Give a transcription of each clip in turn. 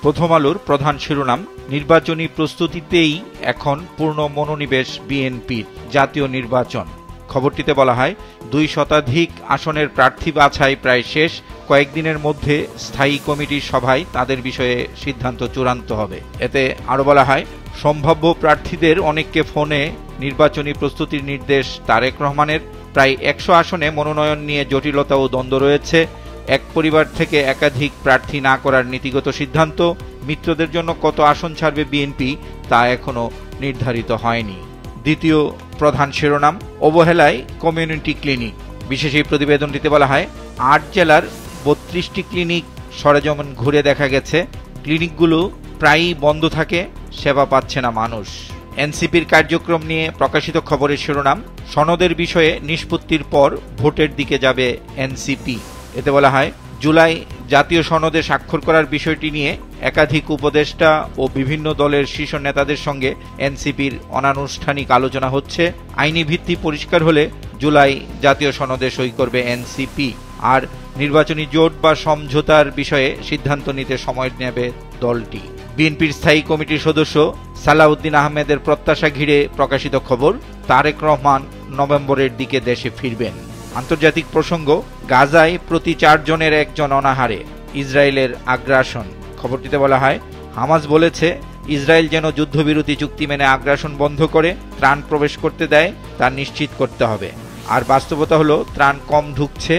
প্রথম আলোর প্রধান শিরোনাম, নির্বাচনী প্রস্তুতিতেই এখন পূর্ণ মনোনিবেশ বিএনপির, জাতীয় নির্বাচন। খবরটিতে বলা হয়, 2 শতাধিক আসনের প্রার্থী বাছাই প্রায় শেষ, কয়েকদিনের মধ্যে স্থায়ী কমিটির সভায় তাদের বিষয়ে সিদ্ধান্ত চূড়ান্ত হবে। এতে আরও বলা হয়, সম্ভাব্য প্রার্থীদের অনেককে ফোনে নির্বাচনী প্রস্তুতির নির্দেশ তারেক রহমানের। প্রায় 100 আসনে মনোনয়ন নিয়ে জটিলতা ও দ্বন্দ্ব রয়েছে। এক পরিবার থেকে একাধিক প্রার্থী না করার নীতিগত সিদ্ধান্ত। মিত্রদের জন্য কত আসন ছাড়বে বিএনপি তা এখনো নির্ধারিত হয়নি। দ্বিতীয় প্রধান শিরোনাম, অবহেলায় কমিউনিটি ক্লিনিক। বিশেষ এই প্রতিবেদনটিতে বলা হয়, 8 জেলার 32টি ক্লিনিক সরেজমিন ঘুরে দেখা গেছে, ক্লিনিকগুলো প্রায়ই বন্ধ থাকে, সেবা পাচ্ছে না মানুষ। এনসিপির কার্যক্রম নিয়ে প্রকাশিত খবরের শিরোনাম, সনদের বিষয়ে নিষ্পত্তির পর ভোটের দিকে যাবে এনসিপি। এতে বলা হয়, জুলাই জাতীয় সনদে স্বাক্ষর করার বিষয়টি নিয়ে একাধিক উপদেষ্টা ও বিভিন্ন দলের শীর্ষ নেতাদের সঙ্গে এনসিপির অনানুষ্ঠানিক আলোচনা হচ্ছে। আইনি ভিত্তি পরিষ্কার হলে জুলাই জাতীয় সনদে সই করবে এনসিপি। আর নির্বাচনী জোট বা সমঝোতার বিষয়ে সিদ্ধান্ত নিতে সময় নেবে দলটি। বিএনপির স্থায়ী কমিটির সদস্য সালাউদ্দিন আহমেদের প্রত্যাশা ঘিরে প্রকাশিত খবর, তারেক রহমান নভেম্বরের দিকে দেশে ফিরবেন। আন্তর্জাতিক প্রসঙ্গ, গাজায় প্রতি 4 জনের 1 জন অনাহারে, ইসরায়েলের আগ্রাসন। খবরটিতে বলা হয়, হামাস বলেছে ইসরায়েল যেন যুদ্ধবিরতি চুক্তি মেনে আগ্রাসন বন্ধ করে ত্রাণ প্রবেশ করতে দেয় তা নিশ্চিত করতে হবে। আর বাস্তবতা হলো, ত্রাণ কম ঢুকছে,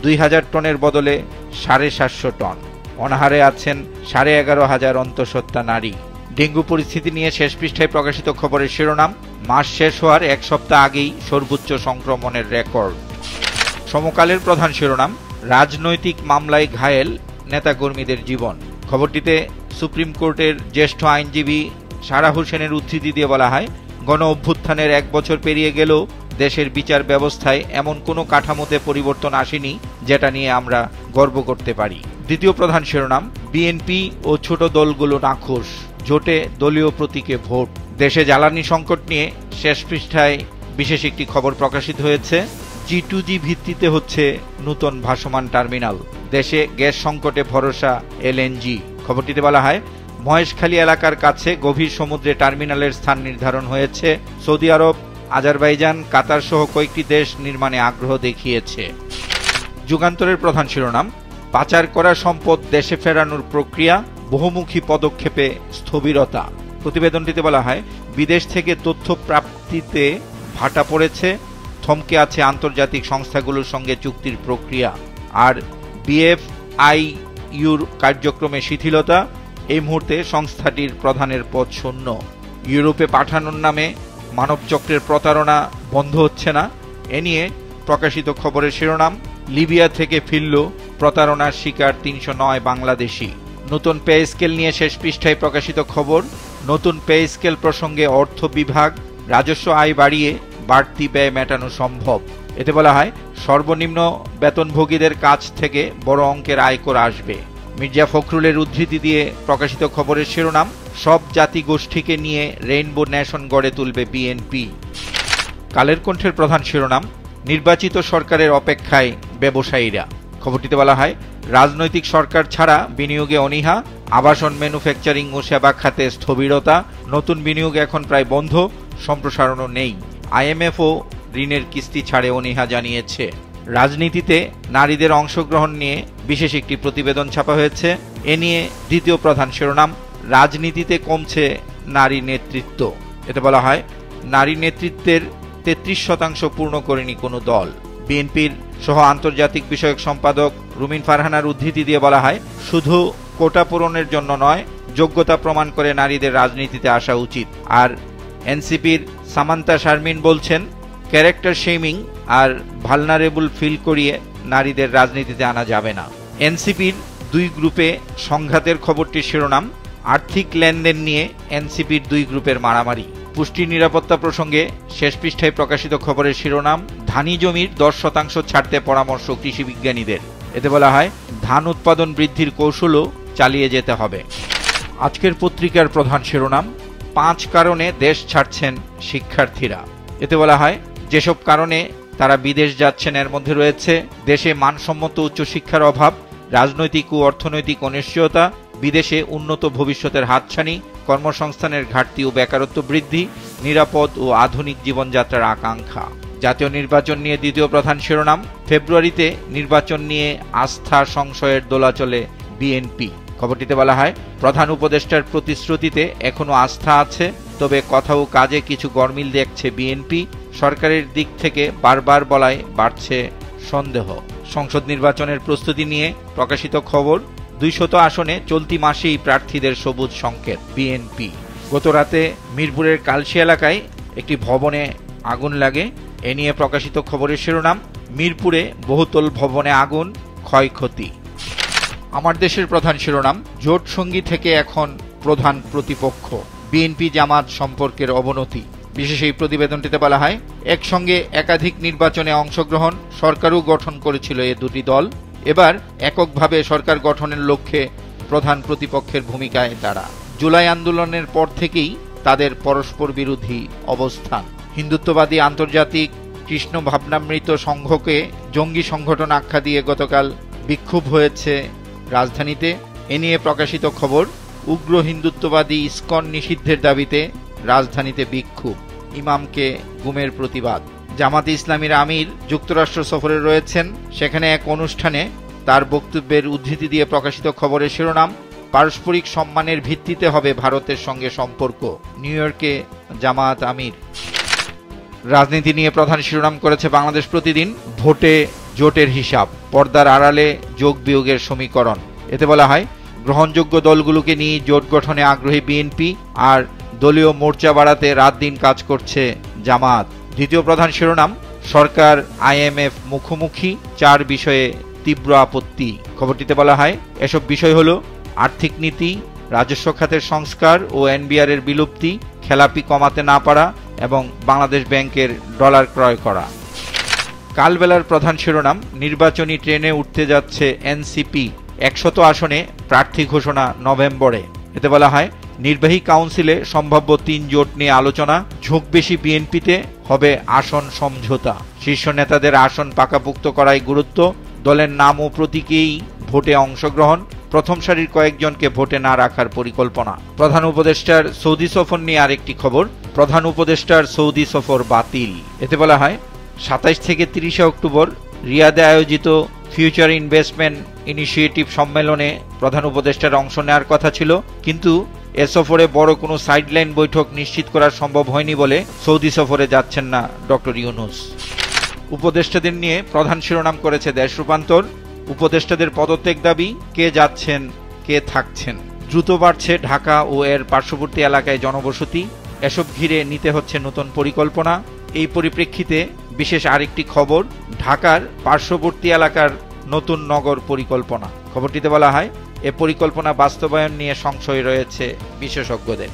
2000 টনের বদলে 750 টন। অনাহারে আছেন 11,500 অন্তঃসত্ত্বা নারী। ডেঙ্গু পরিস্থিতি নিয়ে শেষ পৃষ্ঠায় প্রকাশিত খবরের শিরোনাম, মাস শেষ হওয়ার 1 সপ্তাহ আগেই সর্বোচ্চ সংক্রমণের রেকর্ড। সমকালের প্রধান শিরোনাম, রাজনৈতিক মামলায় ঘায়েল নেতাকর্মীদের জীবন। খবরটিতে সুপ্রিম কোর্টের জ্যেষ্ঠ আইনজীবী সারা হোসেনের উদ্ধৃতি দিয়ে বলা হয়, গণ অভ্যুত্থানের 1 বছর পেরিয়ে গেলেও দেশের বিচার ব্যবস্থায় এমন কোনো কাঠামোতে পরিবর্তন আসেনি যেটা নিয়ে আমরা গর্ব করতে পারি। দ্বিতীয় প্রধান শিরোনাম, বিএনপি ও ছোট দলগুলো নাখোশ, জোটে দলীয় প্রতীকে ভোট। দেশে জ্বালানি সংকট নিয়ে শেষ পৃষ্ঠায় বিশেষ একটি খবর প্রকাশিত হয়েছে। G2G ভিত্তিতে হচ্ছে নতুন ভাসমান টার্মিনাল, দেশে গ্যাস সংকটে ভরসা LNG। খবরটিতে বলা হয়, মহেশখালী এলাকার কাছে গভীর সমুদ্রে টার্মিনালের স্থান নির্ধারণ হয়েছে। সৌদি আরব, আজারবাইজান, কাতার সহ কয়েকটি দেশ নির্মাণে আগ্রহ দেখিয়েছে। যুগান্তরের প্রধান শিরোনাম, পাচার করা সম্পদ দেশে ফেরানোর প্রক্রিয়া, বহুমুখী পদক্ষেপে স্থবিরতা। প্রতিবেদনটিতে বলা হয়, বিদেশ থেকে তথ্য প্রাপ্তিতে ভাটা পড়েছে, থমকে আছে আন্তর্জাতিক সংস্থাগুলোর সঙ্গে চুক্তির প্রক্রিয়া। আর BFIUর কার্যক্রমে শিথিলতা, এই মুহূর্তে সংস্থাটির প্রধানের পদ শূন্য। ইউরোপে পাঠানোর নামে মানবচক্রের প্রতারণা বন্ধ হচ্ছে না, এ নিয়ে প্রকাশিত খবরের শিরোনাম, লিবিয়া থেকে ফিরল প্রতারণার শিকার 309 বাংলাদেশি। নতুন পে স্কেল নিয়ে শেষ পৃষ্ঠায় প্রকাশিত খবর, নতুন পে স্কেল প্রসঙ্গে অর্থ বিভাগ, রাজস্ব আয় বাড়িয়ে বাড়তি ব্যয় মেটানো সম্ভব। এতে বলা হয়, সর্বনিম্ন বেতনভোগীদের কাছ থেকে বড় অঙ্কের আয়কর আসবে। মির্জা ফখরুলের উদ্ধৃতি দিয়ে প্রকাশিত খবরের শিরোনাম, সব জাতি গোষ্ঠীকে নিয়ে রেইনবো নেশন গড়ে তুলবে বিএনপি। কালের কণ্ঠের প্রধান শিরোনাম, নির্বাচিত সরকারের অপেক্ষায় ব্যবসায়ীরা। খবরটিতে বলা হয়, রাজনৈতিক সরকার ছাড়া বিনিয়োগে অনীহা, আবাসন, ম্যানুফ্যাকচারিং ও সেবা খাতে স্থবিরতা, নতুন বিনিয়োগ এখন প্রায় বন্ধ, সম্প্রসারণও নেই। IMFও ঋণের কিস্তি ছাড়ে অনীহা জানিয়েছে। রাজনীতিতে নারীদের অংশগ্রহণ নিয়ে বিশেষ একটি প্রতিবেদন ছাপা হয়েছে। এ নিয়ে দ্বিতীয় প্রধান শিরোনাম, রাজনীতিতে কমছে নারী নেতৃত্ব। এতে বলা হয়, নারী নেতৃত্বের 33% পূর্ণ করেনি কোনো দল। বিএনপির সহ আন্তর্জাতিক বিষয়ক সম্পাদক রুমিন ফারহানার উদ্ধৃতি দিয়ে বলা হয়, শুধু কোটা পূরণের জন্য নয়, যোগ্যতা প্রমাণ করে নারীদের রাজনীতিতে আসা উচিত। আর এনসিপির সামান্তা শারমিন বলছেন, ক্যারেক্টার শেমিং আর ভালনারেবল ফিল করিয়ে নারীদের রাজনীতিতে আনা যাবে না। এনসিপির 2 গ্রুপে সংঘাতের খবরটির শিরোনাম, আর্থিক লেনদেন নিয়ে এনসিপির 2 গ্রুপের মারামারি। পুষ্টি নিরাপত্তা প্রসঙ্গে শেষ পৃষ্ঠায় প্রকাশিত খবরের শিরোনাম, ধানি জমির 10% ছাড়তে পরামর্শ কৃষি বিজ্ঞানীদের। এতে বলা হয়, ধান উৎপাদন বৃদ্ধির কৌশলও চালিয়ে যেতে হবে। আজকের পত্রিকার প্রধান শিরোনাম, 5 কারণে দেশ ছাড়ছেন শিক্ষার্থীরা। এতে বলা হয়, যেসব কারণে তারা বিদেশ যাচ্ছেন এর মধ্যে রয়েছে দেশে মানসম্মত উচ্চশিক্ষার অভাব, রাজনৈতিক ও অর্থনৈতিক অনিশ্চয়তা, বিদেশে উন্নত ভবিষ্যতের হাতছানি, কর্মসংস্থানের ঘাটতি ও বেকারত্ব বৃদ্ধি, নিরাপদ ও আধুনিক জীবনযাত্রার আকাঙ্ক্ষা। জাতীয় নির্বাচন নিয়ে দ্বিতীয় প্রধান শিরোনাম। ফেব্রুয়ারিতে নির্বাচন নিয়ে আস্থা সংশয়ের দোলাচলে বিএনপি। খবরটিতে বলা হয়, প্রধান উপদেষ্টার প্রতিশ্রুতিতে এখনো আস্থা আছে, তবে কথা ও কাজে কিছু গরমিল দেখছে বিএনপি। সরকারের দিক থেকে বারবার বলায় বাড়ছে সন্দেহ। সংসদ নির্বাচনের প্রস্তুতি নিয়ে প্রকাশিত খবর। 200 আসনে চলতি মাসেই প্রার্থীদের সবুজ সংকেত বিএনপি। গতরাতে মিরপুরের কালশি এলাকায় একটি ভবনে আগুন লাগে। এ নিয়ে প্রকাশিত খবরের শিরোনাম, মিরপুরে বহুতল ভবনে আগুন, ক্ষয়ক্ষতি। আমার দেশের প্রধান শিরোনাম, জোট সঙ্গী থেকে এখন প্রধান প্রতিপক্ষ, বিএনপি জামাত সম্পর্কের অবনতি। বিশেষ এই প্রতিবেদনটিতে বলা হয়, একসঙ্গে একাধিক নির্বাচনে অংশগ্রহণ, সরকারও গঠন করেছিল এ দুটি দল। এবার এককভাবে সরকার গঠনের লক্ষ্যে প্রধান প্রতিপক্ষের ভূমিকায় তারা। জুলাই আন্দোলনের পর থেকেই তাদের পরস্পর বিরোধী অবস্থান। হিন্দুত্ববাদী আন্তর্জাতিক কৃষ্ণ ভাবনামৃত সংঘকে জঙ্গি সংগঠন আখ্যা দিয়ে গতকাল বিক্ষোভ হয়েছে রাজধানীতে। এ নিয়ে প্রকাশিত খবর, উগ্র হিন্দুত্ববাদী ইসকন নিষিদ্ধের দাবিতে রাজধানীতে বিক্ষোভ, ইমামকে গুমের প্রতিবাদ। জামাতে ইসলামীর আমির যুক্তরাষ্ট্র সফরে রয়েছেন, সেখানে এক অনুষ্ঠানে তার বক্তব্যের উদ্ধৃতি দিয়ে প্রকাশিত খবরের শিরোনাম, পারস্পরিক সম্মানের ভিত্তিতে হবে ভারতের সঙ্গে সম্পর্ক, নিউ ইয়র্কে জামাত আমির। রাজনীতি নিয়ে প্রধান শিরোনাম করেছে বাংলাদেশ প্রতিদিন, ভোটে জোটের হিসাব, পর্দার আড়ালে যোগ বিয়োগের সমীকরণ। এতে বলা হয়, গ্রহণযোগ্য দলগুলোকে নিয়ে জোট গঠনে আগ্রহী বিএনপি, আর দলীয় মোর্চা বাড়াতে রাত দিন কাজ করছে জামাত। দ্বিতীয় প্রধান শিরোনাম, সরকার আইএমএফ মুখোমুখি, 4 বিষয়ে তীব্র আপত্তি। খবরটিতে বলা হয়, এসব বিষয় হল আর্থিক নীতি, রাজস্ব খাতের সংস্কার ও এনবিআর এর বিলুপ্তি, খেলাপি কমাতে না পারা এবং বাংলাদেশ ব্যাংকের ডলার ক্রয় করা। কালবেলার প্রধান শিরোনাম, নির্বাচনী ট্রেনে উঠতে যাচ্ছে এনসিপি, 100 আসনে প্রার্থী ঘোষণা নভেম্বরে। এতে বলা হয়, নির্বাহী কাউন্সিলে সম্ভাব্য 3 জোট নিয়ে আলোচনা, ঝোঁক বেশি বিএনপিতে, হবে আসন সমঝোতা। শীর্ষ নেতাদের আসন পাকাপোক্ত করাই গুরুত্ব, দলের নাম ও প্রতীকেই ভোটে অংশগ্রহণ, প্রথম সারির কয়েকজনকে ভোটে না রাখার পরিকল্পনা। প্রধান উপদেষ্টার সৌদি সফর নিয়ে আরেকটি খবর, প্রধান উপদেষ্টার সৌদি সফর বাতিল। এতে বলা হয়, 27 থেকে 30 অক্টোবর রিয়াদে আয়োজিত ফিউচার ইনভেস্টমেন্ট ইনিশিয়েটিভ সম্মেলনে প্রধান উপদেষ্টার অংশ নেওয়ার কথা ছিল, কিন্তু এ সফরে বড় কোনো সাইডলাইন বৈঠক নিশ্চিত করা সম্ভব হয়নি বলে সৌদি সফরে যাচ্ছেন না ডক্টর ইউনূস। উপদেষ্টাদের নিয়ে প্রধান শিরোনাম করেছে দেশ রূপান্তর, উপদেষ্টাদের পদত্যাগ দাবি, কে যাচ্ছেন কে থাকছেন। দ্রুত বাড়ছে ঢাকা ও এর পার্শ্ববর্তী এলাকায় জনবসতি, এসব ঘিরে নিতে হচ্ছে নতুন পরিকল্পনা। এই পরিপ্রেক্ষিতে বিশেষ আরেকটি খবর, ঢাকার পার্শ্ববর্তী এলাকার নতুন নগর পরিকল্পনা। খবরটিতে বলা হয়, এ পরিকল্পনা বাস্তবায়ন নিয়ে সংশয় রয়েছে বিশেষজ্ঞদের।